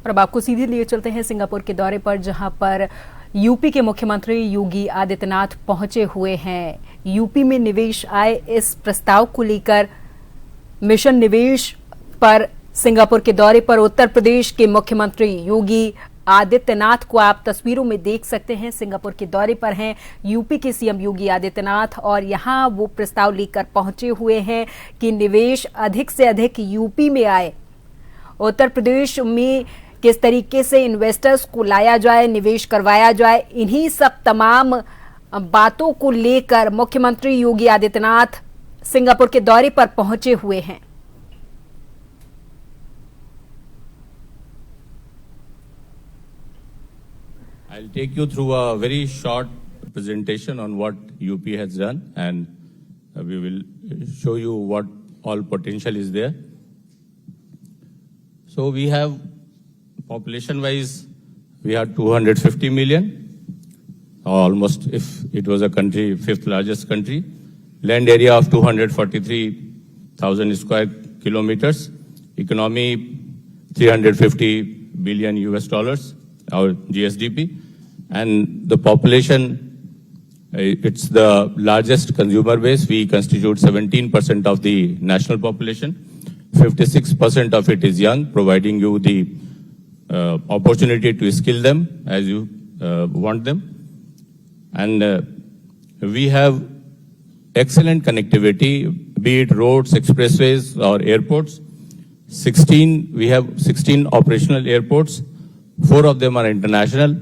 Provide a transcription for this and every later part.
और अब आपको सीधे लिए चलते हैं सिंगापुर के दौरे पर, जहां पर यूपी के मुख्यमंत्री योगी आदित्यनाथ पहुंचे हुए हैं। यूपी में निवेश आए इस प्रस्ताव को लेकर मिशन निवेश पर सिंगापुर के दौरे पर उत्तर प्रदेश के मुख्यमंत्री योगी आदित्यनाथ को आप तस्वीरों में देख सकते हैं। सिंगापुर के दौरे पर हैं यूपी के सीएम योगी आदित्यनाथ और यहां वो प्रस्ताव लेकर पहुंचे हुए हैं कि निवेश अधिक से अधिक यूपी में आए। उत्तर प्रदेश में किस तरीके से इन्वेस्टर्स को लाया जाए, निवेश करवाया जाए, इन्हीं सब तमाम बातों को लेकर मुख्यमंत्री योगी आदित्यनाथ सिंगापुर के दौरे पर पहुंचे हुए हैं। I'll take you through a very short presentation on what UP has done, and we will show you what all potential is there. So we have, population-wise, we are 250 million, almost, if it was a country, fifth largest country. Land area of 243,000 square kilometers. Economy 350 billion US dollars, our GSDP. And the population, it's the largest consumer base. We constitute 17% of the national population. 56% of it is young, providing you the opportunity to skill them as you want them. And we have excellent connectivity, be it roads, expressways, or airports. We have 16 operational airports. 4 of them are international.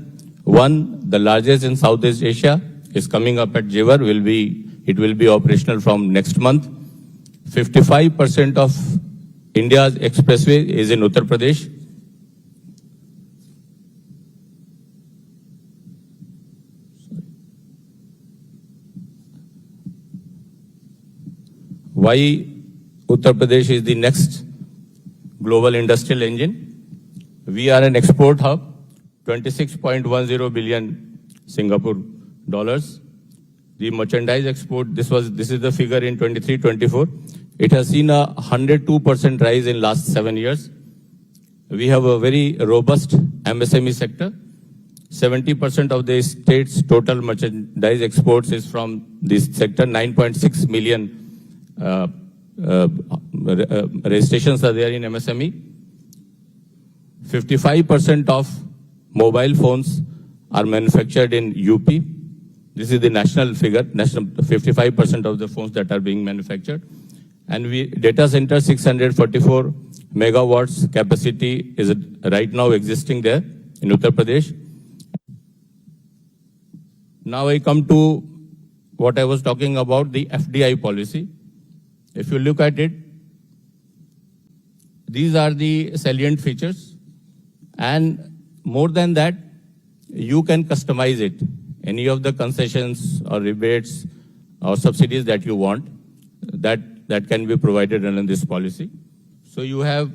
One, the largest in Southeast Asia, is coming up at Jewar. It will be operational from next month. 55% of India's expressway is in Uttar Pradesh. Why Uttar Pradesh is the next global industrial engine? We are an export hub, 26.10 billion Singapore dollars. The merchandise export, this is the figure in 23-24. It has seen a 102% rise in last 7 years. We have a very robust MSME sector. 70% of the state's total merchandise exports is from this sector. 9.6 million registrations are there in MSME. 55% of mobile phones are manufactured in UP. This is the national figure, 55% of the phones that are being manufactured. And data center 644 megawatts capacity is right now existing there in Uttar Pradesh. Now I come to what I was talking about, the FDI policy. If you look at it, these are the salient features. And more than that, you can customize it. Any of the concessions or rebates or subsidies that you want, that can be provided under this policy. So you have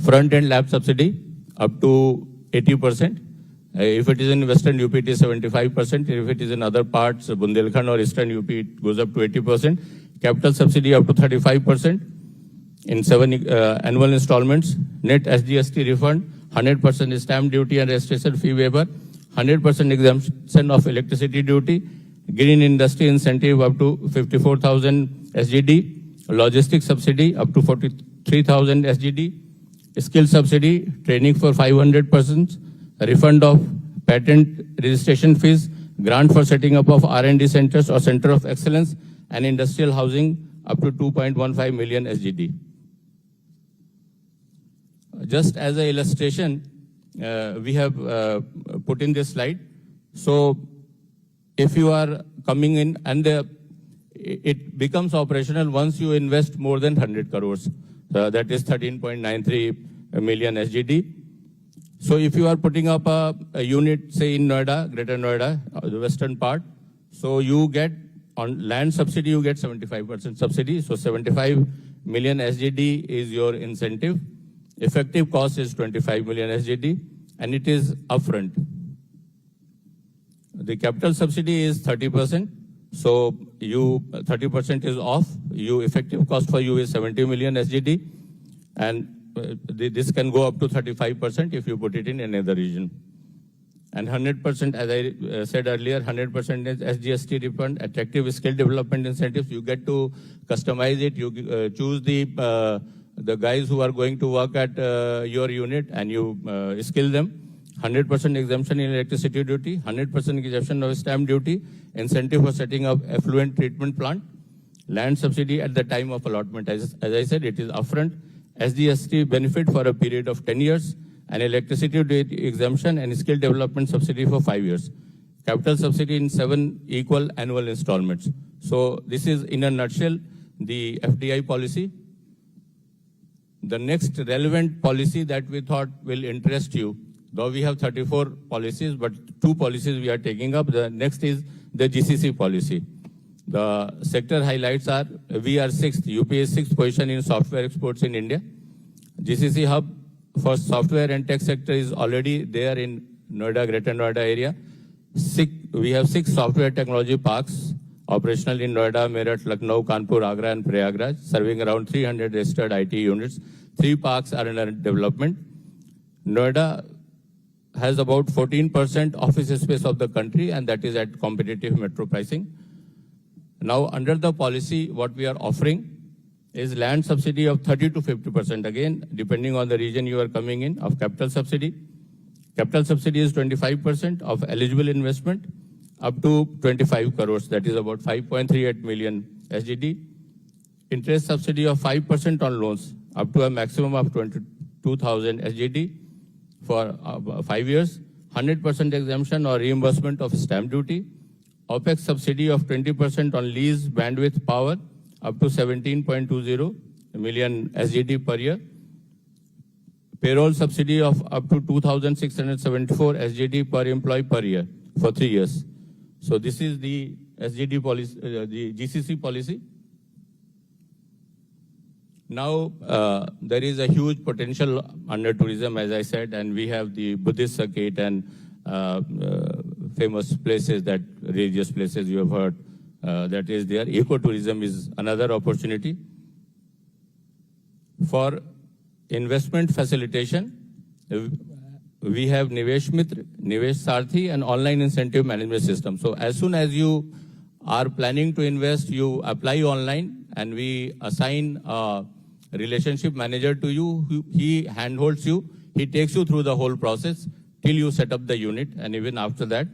front-end lab subsidy up to 80%. If it is in Western UP, it is 75%. If it is in other parts, Bundelkhand or Eastern UP, it goes up to 80%. Capital subsidy up to 35% in 7 annual installments. Net SGST refund, 100% stamp duty and registration fee waiver, 100% exemption of electricity duty, green industry incentive up to 54,000 SGD, logistics subsidy up to 43,000 SGD, skill subsidy, training for 500 persons, refund of patent registration fees, grant for setting up of R&D centers or center of excellence, and industrial housing up to 2.15 million SGD. Just as an illustration, we have put in this slide. So if you are coming in, and it becomes operational once you invest more than 100 crores. That is 13.93 million SGD. So if you are putting up a unit, say in Noida, Greater Noida, the western part, so you get on land subsidy, you get 75% subsidy. So 75 million SGD is your incentive. Effective cost is 25 million SGD, and it is upfront. The capital subsidy is 30%. So 30% is off. Effective cost for you is 70 million SGD, and this can go up to 35% if you put it in another region. And 100%, as I said earlier, 100% is SGST refund, attractive skill development incentives. You get to customize it. You choose the guys who are going to work at your unit, and you skill them. 100% exemption in electricity duty, 100% exemption of stamp duty, incentive for setting up effluent treatment plant, land subsidy at the time of allotment. As I said, it is upfront. SGST benefit for a period of 10 years, and electricity duty exemption and skill development subsidy for 5 years. Capital subsidy in 7 equal annual installments. So this is in a nutshell the FDI policy. The next relevant policy that we thought will interest you, though we have 34 policies, but 2 policies we are taking up. The next is the GCC policy. The sector highlights are, we are 6th, UP is 6th position in software exports in India. GCC hub for software and tech sector is already there in Noida, Greater Noida area. We have 6 software technology parks operational in Noida, Meerut, Lucknow, Kanpur, Agra and Prayagraj, serving around 300 registered IT units. 3 parks are under development. Noida has about 14% office space of the country, and that is at competitive metro pricing. Now, under the policy, what we are offering is land subsidy of 30 to 50%, again, depending on the region you are coming in, of capital subsidy. Capital subsidy is 25% of eligible investment up to 25 crores, that is about 5.38 million SGD. Interest subsidy of 5% on loans up to a maximum of 22,000 SGD for 5 years. 100% exemption or reimbursement of stamp duty. OPEX subsidy of 20% on lease bandwidth power up to 17.20 million SGD per year. Payroll subsidy of up to 2,674 SGD per employee per year for 3 years. So this is the SGD policy, the GCC policy. Now, there is a huge potential under tourism, as I said, and we have the Buddhist circuit and famous places, that religious places you have heard, that is there. Ecotourism is another opportunity. For investment facilitation, we have Nivesh Mitra, Nivesh Sarthi, and online incentive management system. So as soon as you are planning to invest, you apply online, and we assign a relationship manager to you. He handholds you. He takes you through the whole process till you set up the unit, and even after that.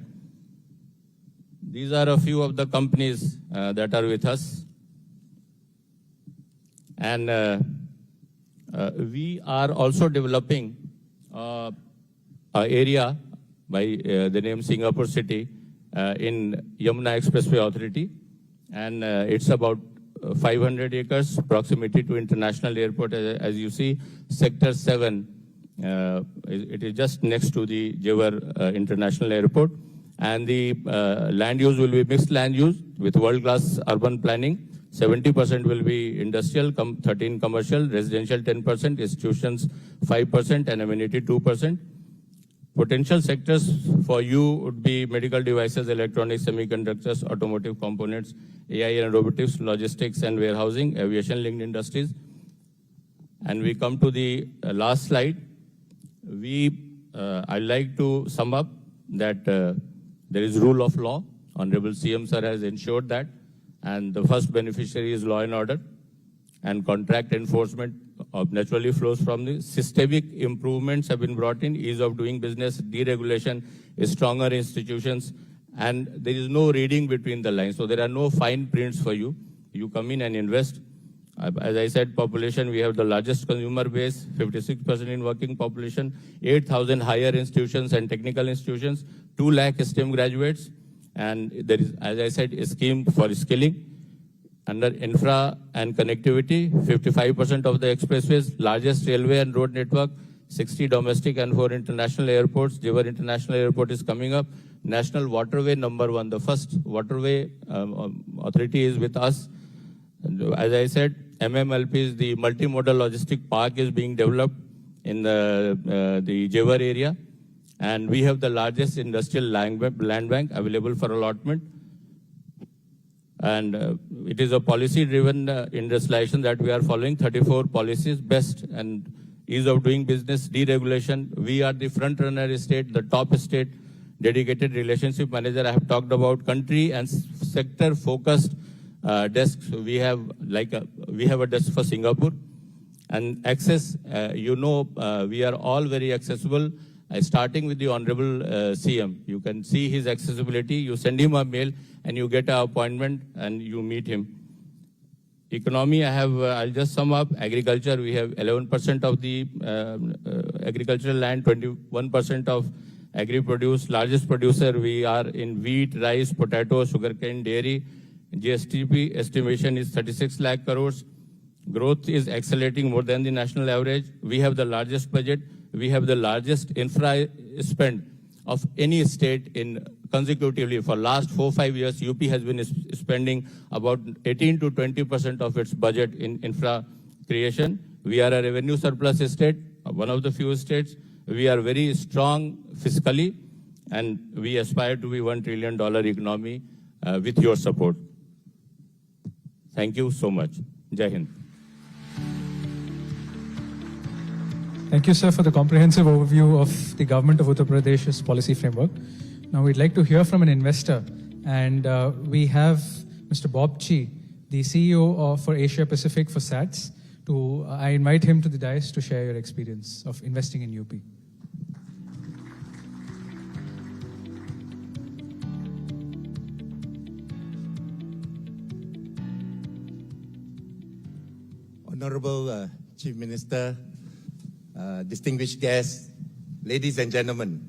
These are a few of the companies that are with us. And we are also developing an area by the name Singapore City in Yamuna Expressway Authority. And it's about 500 acres, proximity to international airport. As you see, Sector 7, it is just next to the Jewar International Airport. And the land use will be mixed land use with world-class urban planning. 70% will be industrial, 13% commercial, residential 10%, institutions 5%, and amenity 2%. Potential sectors for you would be medical devices, electronics, semiconductors, automotive components, AI and robotics, logistics and warehousing, aviation-linked industries. And we come to the last slide. I'd like to sum up that there is rule of law. Honorable CM sir has ensured that. And the first beneficiary is law and order. And contract enforcement naturally flows from this. Systemic improvements have been brought in, ease of doing business, deregulation, stronger institutions, and there is no reading between the lines. So there are no fine prints for you. You come in and invest. As I said, population, we have the largest consumer base, 56% in working population, 8,000 higher institutions and technical institutions, 2 lakh STEM graduates, and there is, as I said, a scheme for skilling. Under infra and connectivity, 55% of the expressways, largest railway and road network, 60 domestic and 4 international airports. Jewar International Airport is coming up. National Waterway #1, the first waterway authority is with us. As I said, MMLP is the multimodal logistic park is being developed in the Jewar area. And we have the largest industrial land bank available for allotment. And it is a policy-driven industrialization that we are following, 34 policies, best and ease of doing business, deregulation. We are the front runner state, the top state, dedicated relationship manager. I have talked about country and sector focused desks. We have a desk for Singapore and access. We are all very accessible. Starting with the Honorable CM, you can see his accessibility. You send him a mail and you get an appointment and you meet him. Economy, I'll just sum up. Agriculture, we have 11% of the agricultural land, 21% of agri-produce. Largest producer, we are in wheat, rice, potato, sugarcane, dairy. GSTP estimation is 36 lakh crores. Growth is accelerating more than the national average. We have the largest budget. We have the largest infra spend of any state in consecutively. For last 4-5 years, UP has been spending about 18 to 20% of its budget in infra creation. We are a revenue surplus state, one of the few states. We are very strong fiscally, and we aspire to be $1 trillion economy with your support. Thank you so much. Jai Hind. Thank you, sir, for the comprehensive overview of the government of Uttar Pradesh's policy framework. Now, we'd like to hear from an investor, and we have Mr. Bob Chi, the CEO for Asia Pacific for SATS. I invite him to the dais to share your experience of investing in UP. Honorable Chief Minister, distinguished guests, ladies and gentlemen,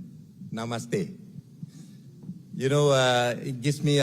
namaste. It gives me a lot